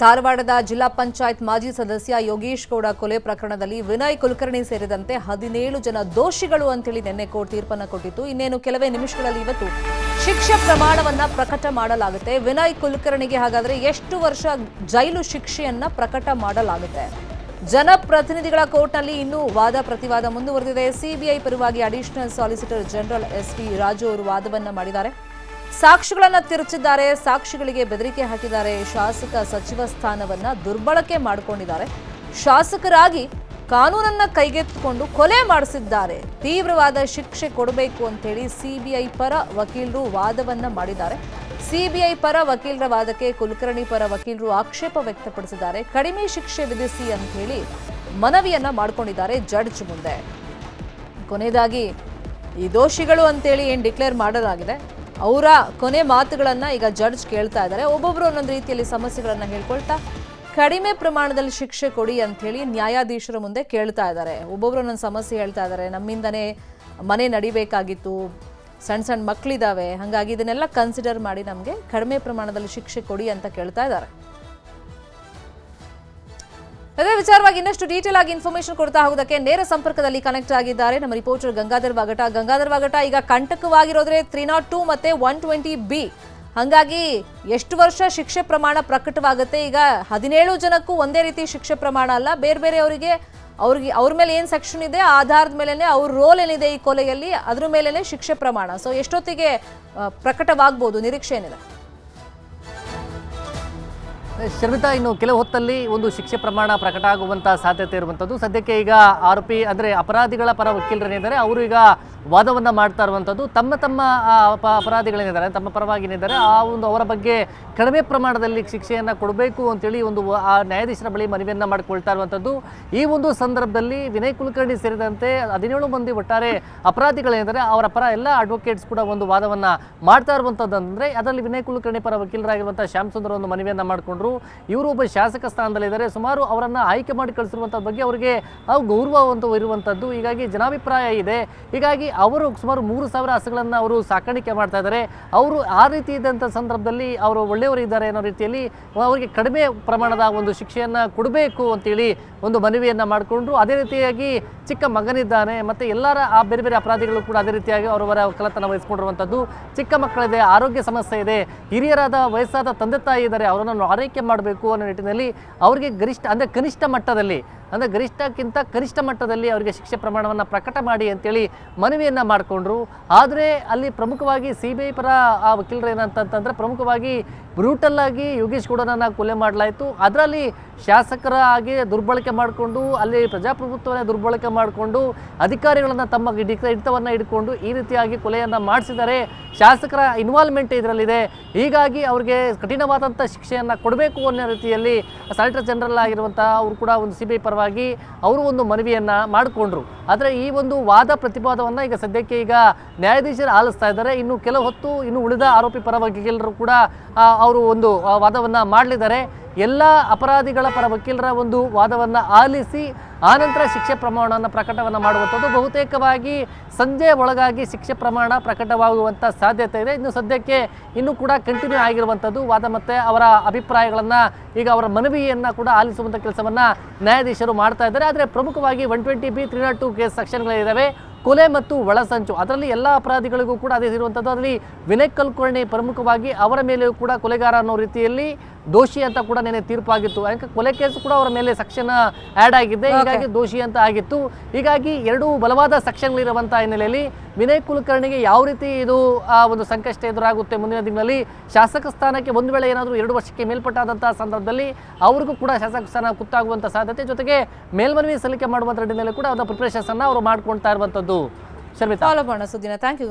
ಧಾರವಾಡದ ಜಿಲ್ಲಾ ಪಂಚಾಯತ್ ಮಾಜಿ ಸದಸ್ಯ ಯೋಗೇಶ್ ಗೌಡ ಕೊಲೆ ಪ್ರಕರಣದಲ್ಲಿ ವಿನಯ್ ಕುಲಕರ್ಣಿ ಸೇರಿದಂತೆ 17 ಜನ ದೋಷಿಗಳು ಅಂತೇಳಿ ನಿನ್ನೆ ಕೋರ್ಟ್ ತೀರ್ಪನ್ನು ಕೊಟ್ಟಿತ್ತು. ಇನ್ನೇನು ಕೆಲವೇ ನಿಮಿಷಗಳಲ್ಲಿ ಇವತ್ತು ಶಿಕ್ಷೆ ಪ್ರಮಾಣವನ್ನ ಪ್ರಕಟ ಮಾಡಲಾಗುತ್ತೆ. ವಿನಯ್ ಕುಲಕರ್ಣಿಗೆ ಹಾಗಾದ್ರೆ ಎಷ್ಟು ವರ್ಷ ಜೈಲು ಶಿಕ್ಷೆಯನ್ನ ಪ್ರಕಟ ಮಾಡಲಾಗುತ್ತೆ? ಜನಪ್ರತಿನಿಧಿಗಳ ಕೋರ್ಟ್ನಲ್ಲಿ ಇನ್ನೂ ವಾದ ಪ್ರತಿವಾದ ಮುಂದುವರೆದಿದೆ. ಸಿಬಿಐ ಪರವಾಗಿ additional solicitor general SV. Raju ಅವರು ವಾದವನ್ನ ಮಾಡಿದ್ದಾರೆ. ಸಾಕ್ಷಿಗಳನ್ನ ತಿರುಚಿದ್ದಾರೆ, ಸಾಕ್ಷಿಗಳಿಗೆ ಬೆದರಿಕೆ ಹಾಕಿದ್ದಾರೆ, ಶಾಸಕ ಸಚಿವ ಸ್ಥಾನವನ್ನ ದುರ್ಬಳಕೆ ಮಾಡಿಕೊಂಡಿದ್ದಾರೆ, ಶಾಸಕರಾಗಿ ಕಾನೂನನ್ನ ಕೈಗೆತ್ತಿಕೊಂಡು ಕೊಲೆ ಮಾಡಿಸಿದ್ದಾರೆ, ತೀವ್ರವಾದ ಶಿಕ್ಷೆ ಕೊಡಬೇಕು ಅಂತೇಳಿ ಸಿಬಿಐ ಪರ ವಕೀಲರು ವಾದವನ್ನ ಮಾಡಿದ್ದಾರೆ. ಸಿಬಿಐ ಪರ ವಕೀಲರ ವಾದಕ್ಕೆ ಕುಲಕರ್ಣಿ ಪರ ವಕೀಲರು ಆಕ್ಷೇಪ ವ್ಯಕ್ತಪಡಿಸಿದ್ದಾರೆ. ಕಡಿಮೆ ಶಿಕ್ಷೆ ವಿಧಿಸಿ ಅಂತ ಹೇಳಿ ಮನವಿಯನ್ನ ಮಾಡಿಕೊಂಡಿದ್ದಾರೆ ಜಡ್ಜ್ ಮುಂದೆ. ಕೊನೆಯದಾಗಿ ಈ ದೋಷಿಗಳು ಅಂತೇಳಿ ಏನು ಡಿಕ್ಲೇರ್ ಮಾಡಲಾಗಿದೆ, ಅವರ ಕೊನೆ ಮಾತುಗಳನ್ನ ಈಗ ಜಡ್ಜ್ ಕೇಳ್ತಾ ಇದ್ದಾರೆ. ಒಬ್ಬೊಬ್ರು ಒಂದೊಂದು ರೀತಿಯಲ್ಲಿ ಸಮಸ್ಯೆಗಳನ್ನ ಹೇಳ್ಕೊಳ್ತಾ ಕಡಿಮೆ ಪ್ರಮಾಣದಲ್ಲಿ ಶಿಕ್ಷೆ ಕೊಡಿ ಅಂತ ಹೇಳಿ ನ್ಯಾಯಾಧೀಶರ ಮುಂದೆ ಕೇಳ್ತಾ ಇದ್ದಾರೆ. ಒಬ್ಬೊಬ್ರು ಒಂದೊಂದು ಸಮಸ್ಯೆ ಹೇಳ್ತಾ ಇದ್ದಾರೆ. ನಮ್ಮಿಂದನೇ ಮನೆ ನಡಿಬೇಕಾಗಿತ್ತು, ಸಣ್ಣ ಸಣ್ಣ ಮಕ್ಕಳಿದ್ದಾವೆ, ಹಾಗಾಗಿ ಇದನ್ನೆಲ್ಲ ಕನ್ಸಿಡರ್ ಮಾಡಿ ನಮಗೆ ಕಡಿಮೆ ಪ್ರಮಾಣದಲ್ಲಿ ಶಿಕ್ಷೆ ಕೊಡಿ ಅಂತ ಕೇಳ್ತಾ ಇದ್ದಾರೆ. ಅದೇ ವಿಚಾರವಾಗಿ ಇನ್ನಷ್ಟು ಡೀಟೇಲ್ ಆಗಿ ಇನ್ಫಾರ್ಮೇಶನ್ ಕೊಡ್ತಾ ಹೋಗೋದಕ್ಕೆ ನೇರ ಸಂಪರ್ಕದಲ್ಲಿ ಕನೆಕ್ಟ್ ಆಗಿದ್ದಾರೆ ನಮ್ಮ ರಿಪೋರ್ಟರ್ ಗಂಗಾಧರ್ ವಾಗಟ. ಈಗ ಕಂಟಕವಾಗಿರೋದ್ರೆ 302 ಮತ್ತೆ 120B, ಹಾಗಾಗಿ ಎಷ್ಟು ವರ್ಷ ಶಿಕ್ಷೆ ಪ್ರಮಾಣ ಪ್ರಕಟವಾಗುತ್ತೆ? ಈಗ 17 ಜನಕ್ಕೂ ಒಂದೇ ರೀತಿ ಶಿಕ್ಷೆ ಪ್ರಮಾಣ ಅಲ್ಲ, ಬೇರೆ ಬೇರೆ ಅವ್ರ ಮೇಲೆ ಏನು ಸೆಕ್ಷನ್ ಇದೆ, ಆಧಾರದ ಮೇಲೆನೆ ಅವ್ರ ರೋಲ್ ಏನಿದೆ ಈ ಕೊಲೆಯಲ್ಲಿ, ಅದ್ರ ಮೇಲೆನೆ ಶಿಕ್ಷೆ ಪ್ರಮಾಣ. ಸೊ ಎಷ್ಟೊತ್ತಿಗೆ ಪ್ರಕಟವಾಗಬಹುದು, ನಿರೀಕ್ಷೆ ಏನಿದೆ? ಶರ್ಮಿತಾ, ಇನ್ನು ಕೆಲವು ಹೊತ್ತಲ್ಲಿ ಒಂದು ಶಿಕ್ಷೆ ಪ್ರಮಾಣ ಪ್ರಕಟ ಆಗುವಂಥ ಸಾಧ್ಯತೆ ಇರುವಂಥದ್ದು. ಸದ್ಯಕ್ಕೆ ಈಗ ಆರೋಪಿ ಅಂದರೆ ಅಪರಾಧಿಗಳ ಪರ ವಕೀಲರೇನಿದ್ದಾರೆ ಅವರು ಈಗ ವಾದವನ್ನು ಮಾಡ್ತಾ ಇರುವಂಥದ್ದು. ತಮ್ಮ ಅಪರಾಧಿಗಳೇನಿದ್ದಾರೆ, ತಮ್ಮ ಪರವಾಗಿನಿದ್ದಾರೆ, ಆ ಒಂದು ಅವರ ಬಗ್ಗೆ ಕಡಿಮೆ ಪ್ರಮಾಣದಲ್ಲಿ ಶಿಕ್ಷೆಯನ್ನು ಕೊಡಬೇಕು ಅಂತೇಳಿ ಒಂದು ಆ ನ್ಯಾಯಾಧೀಶರ ಬಳಿ ಮನವಿಯನ್ನು ಮಾಡಿಕೊಳ್ತಾ ಇರುವಂಥದ್ದು. ಈ ಒಂದು ಸಂದರ್ಭದಲ್ಲಿ ವಿನಯ್ ಕುಲಕರ್ಣಿ ಸೇರಿದಂತೆ 17 ಮಂದಿ ಒಟ್ಟಾರೆ ಅಪರಾಧಿಗಳೇನಿದ್ದಾರೆ ಅವರ ಪರ ಎಲ್ಲ ಅಡ್ವೊಕೇಟ್ಸ್ ಕೂಡ ಒಂದು ವಾದವನ್ನು ಮಾಡ್ತಾ ಇರುವಂಥದ್ದು. ಅಂದರೆ ಅದರಲ್ಲಿ ವಿನಯ್ ಕುಲಕರ್ಣಿ ಪರ ವಕೀಲರಾಗಿರುವಂಥ ಶ್ಯಾಮ್ ಸುಂದರ್ ಒಂದು ಮನವಿಯನ್ನು ಮಾಡಿಕೊಂಡ್ರು. ಇವರು ಒಬ್ಬ ಶಾಸಕ ಸ್ಥಾನದಲ್ಲಿದ್ದಾರೆ, ಸುಮಾರು ಅವರನ್ನು ಆಯ್ಕೆ ಮಾಡಿ ಕಳಿಸಿರುವಂಥ ಬಗ್ಗೆ ಅವರಿಗೆ ಗೌರವ ಇರುವಂಥದ್ದು. ಹೀಗಾಗಿ ಜನಾಭಿಪ್ರಾಯ ಇದೆ. ಹೀಗಾಗಿ ಅವರು ಸುಮಾರು 3,000 ಹಸುಗಳನ್ನು ಅವರು ಸಾಕಾಣಿಕೆ ಮಾಡ್ತಾ ಇದ್ದಾರೆ. ಅವರು ಆ ರೀತಿ ಇದ್ದಂಥ ಸಂದರ್ಭದಲ್ಲಿ ಅವರು ಒಳ್ಳೆಯವರು ಇದ್ದಾರೆ ಅನ್ನೋ ರೀತಿಯಲ್ಲಿ ಅವರಿಗೆ ಕಡಿಮೆ ಪ್ರಮಾಣದ ಒಂದು ಶಿಕ್ಷೆಯನ್ನು ಕೊಡಬೇಕು ಅಂತೇಳಿ ಒಂದು ಮನವಿಯನ್ನು ಮಾಡಿಕೊಂಡ್ರು. ಅದೇ ರೀತಿಯಾಗಿ ಚಿಕ್ಕ ಮಗನಿದ್ದಾನೆ, ಮತ್ತು ಎಲ್ಲರ ಆ ಬೇರೆ ಬೇರೆ ಅಪರಾಧಿಗಳು ಕೂಡ ಅದೇ ರೀತಿಯಾಗಿ ಅವರವರ ಒಕ್ಕಲತನ ವಹಿಸ್ಕೊಂಡಿರುವಂಥದ್ದು. ಚಿಕ್ಕ ಮಕ್ಕಳಿದೆ, ಆರೋಗ್ಯ ಸಮಸ್ಯೆ ಇದೆ, ಹಿರಿಯರಾದ ವಯಸ್ಸಾದ ತಂದೆ ತಾಯಿ ಇದ್ದಾರೆ, ಅವರನ್ನು ಆರೈಕೆ ಮಾಡಬೇಕು ಅನ್ನೋ ನಿಟ್ಟಿನಲ್ಲಿ ಅವರಿಗೆ ಗರಿಷ್ಠ ಅಂದರೆ ಕನಿಷ್ಠ ಮಟ್ಟದಲ್ಲಿ, ಅಂದರೆ ಗರಿಷ್ಠಕ್ಕಿಂತ ಕನಿಷ್ಠ ಮಟ್ಟದಲ್ಲಿ ಅವರಿಗೆ ಶಿಕ್ಷೆ ಪ್ರಮಾಣವನ್ನು ಪ್ರಕಟ ಮಾಡಿ ಅಂತೇಳಿ ಮನವಿಯನ್ನು ಮಾಡಿಕೊಂಡ್ರು. ಆದರೆ ಅಲ್ಲಿ ಪ್ರಮುಖವಾಗಿ ಸಿಬಿಐ ಪರ ಆ ವಕೀಲರು ಏನಂತಂದರೆ, ಪ್ರಮುಖವಾಗಿ ಬ್ರೂಟಲ್ಲಾಗಿ ಯೋಗೇಶ್ ಗೌಡನನ್ನು ಕೊಲೆ ಮಾಡಲಾಯಿತು. ಅದರಲ್ಲಿ ಶಾಸಕರ ಆಗಿ ದುರ್ಬಳಕೆ ಮಾಡಿಕೊಂಡು, ಅಲ್ಲಿ ಪ್ರಜಾಪ್ರಭುತ್ವವನ್ನು ದುರ್ಬಳಕೆ ಮಾಡಿಕೊಂಡು, ಅಧಿಕಾರಿಗಳನ್ನು ತಮ್ಮ ಹಿಡಿತವನ್ನು ಹಿಡ್ಕೊಂಡು ಈ ರೀತಿಯಾಗಿ ಕೊಲೆಯನ್ನು ಮಾಡಿಸಿದ್ದಾರೆ. ಶಾಸಕರ ಇನ್ವಾಲ್ವ್ಮೆಂಟ್ ಇದರಲ್ಲಿದೆ. ಹೀಗಾಗಿ ಅವ್ರಿಗೆ ಕಠಿಣವಾದಂಥ ಶಿಕ್ಷೆಯನ್ನು ಕೊಡಬೇಕು ಅನ್ನೋ ರೀತಿಯಲ್ಲಿ ಸಾಲಿಸಿಟರ್ ಜನರಲ್ ಆಗಿರುವಂಥ ಅವರು ಕೂಡ ಒಂದು ಸಿಬಿಐ ಪರವಾಗಿ ಅವರು ಒಂದು ಮನವಿಯನ್ನು ಮಾಡಿಕೊಂಡ್ರು. ಆದರೆ ಈ ಒಂದು ವಾದ ಪ್ರತಿವಾದವನ್ನು ಈಗ ಸದ್ಯಕ್ಕೆ ಈಗ ನ್ಯಾಯಾಧೀಶರು ಆಲಿಸ್ತಾ ಇದ್ದಾರೆ. ಇನ್ನು ಕೆಲವು ಹೊತ್ತು ಇನ್ನು ಉಳಿದ ಆರೋಪಿ ಪರ ವಕೀಲರು ಕೂಡ ಅವರು ಒಂದು ವಾದವನ್ನು ಮಾಡಲಿದ್ದಾರೆ. ಎಲ್ಲ ಅಪರಾಧಿಗಳ ಪರ ವಕೀಲರ ಒಂದು ವಾದವನ್ನು ಆಲಿಸಿ ಆನಂತರ ಶಿಕ್ಷೆ ಪ್ರಮಾಣವನ್ನು ಪ್ರಕಟವನ್ನು ಮಾಡುವಂಥದ್ದು. ಬಹುತೇಕವಾಗಿ ಸಂಜೆ ಒಳಗಾಗಿ ಶಿಕ್ಷೆ ಪ್ರಮಾಣ ಪ್ರಕಟವಾಗುವಂಥ ಸಾಧ್ಯತೆ ಇದೆ. ಇನ್ನು ಸದ್ಯಕ್ಕೆ ಇನ್ನೂ ಕೂಡ ಕಂಟಿನ್ಯೂ ಆಗಿರುವಂಥದ್ದು ವಾದ ಮತ್ತು ಅವರ ಅಭಿಪ್ರಾಯಗಳನ್ನು ಈಗ ಅವರ ಮನವಿಯನ್ನು ಕೂಡ ಆಲಿಸುವಂಥ ಕೆಲಸವನ್ನು ನ್ಯಾಯಾಧೀಶರು ಮಾಡ್ತಾ ಇದ್ದಾರೆ. ಆದರೆ ಪ್ರಮುಖವಾಗಿ 120B 302 ಕೇಸ್ ಸೆಕ್ಷನ್ಗಳಿದ್ದಾವೆ, ಕೊಲೆ ಮತ್ತು ಒಳಸಂಚು, ಅದರಲ್ಲಿ ಎಲ್ಲ ಅಪರಾಧಿಗಳಿಗೂ ಕೂಡ ಅದೇ ಇರುವಂಥದ್ದು. ಅದರಲ್ಲಿ ವಿನಯ್ ಕುಲಕರ್ಣಿ ಪ್ರಮುಖವಾಗಿ ಅವರ ಮೇಲೆಯೂ ಕೂಡ ಕೊಲೆಗಾರ ಅನ್ನೋ ರೀತಿಯಲ್ಲಿ ದೋಷಿ ಅಂತ ಕೂಡ ನೆನೆ ತೀರ್ಪಾಗಿತ್ತು. ಯಾಕೆ ಕೊಲೆ ಕೇಸು ಕೂಡ ಅವರ ಮೇಲೆ ಸೆಕ್ಷನ್ ಆ್ಯಡ್ ಆಗಿದೆ, ಹೀಗಾಗಿ ದೋಷಿ ಅಂತ ಆಗಿತ್ತು. ಹೀಗಾಗಿ ಎರಡು ಬಲವಾದ ಸೆಕ್ಷನ್ಗಳಿರುವಂಥ ಹಿನ್ನೆಲೆಯಲ್ಲಿ ವಿನಯ್ ಕುಲಕರ್ಣಿಗೆ ಯಾವ ರೀತಿ ಇದು ಒಂದು ಸಂಕಷ್ಟ ಎದುರಾಗುತ್ತೆ ಮುಂದಿನ ದಿನಗಳಲ್ಲಿ, ಶಾಸಕ ಸ್ಥಾನಕ್ಕೆ ಒಂದು ವೇಳೆ ಏನಾದರೂ 2 ವರ್ಷಕ್ಕೆ ಮೇಲ್ಪಟ್ಟಾದಂಥ ಸಂದರ್ಭದಲ್ಲಿ ಅವ್ರಿಗೂ ಕೂಡ ಶಾಸಕ ಸ್ಥಾನ ಕುತ್ತಾಗುವಂಥ ಸಾಧ್ಯತೆ, ಜೊತೆಗೆ ಮೇಲ್ಮನವಿ ಸಲ್ಲಿಕೆ ಮಾಡುವಂಥ ಹಿನ್ನೆಲೆ ಕೂಡ ಅದರ ಪ್ರಿಪರೇಷನ್ಸ್ ಅನ್ನು ಅವರು ಮಾಡ್ಕೊಳ್ತಾ ಇರುವಂಥದ್ದು. ಶರ್ಮಿತಾ, ಸುದ್ದಿನ ಥ್ಯಾಂಕ್ ಯು.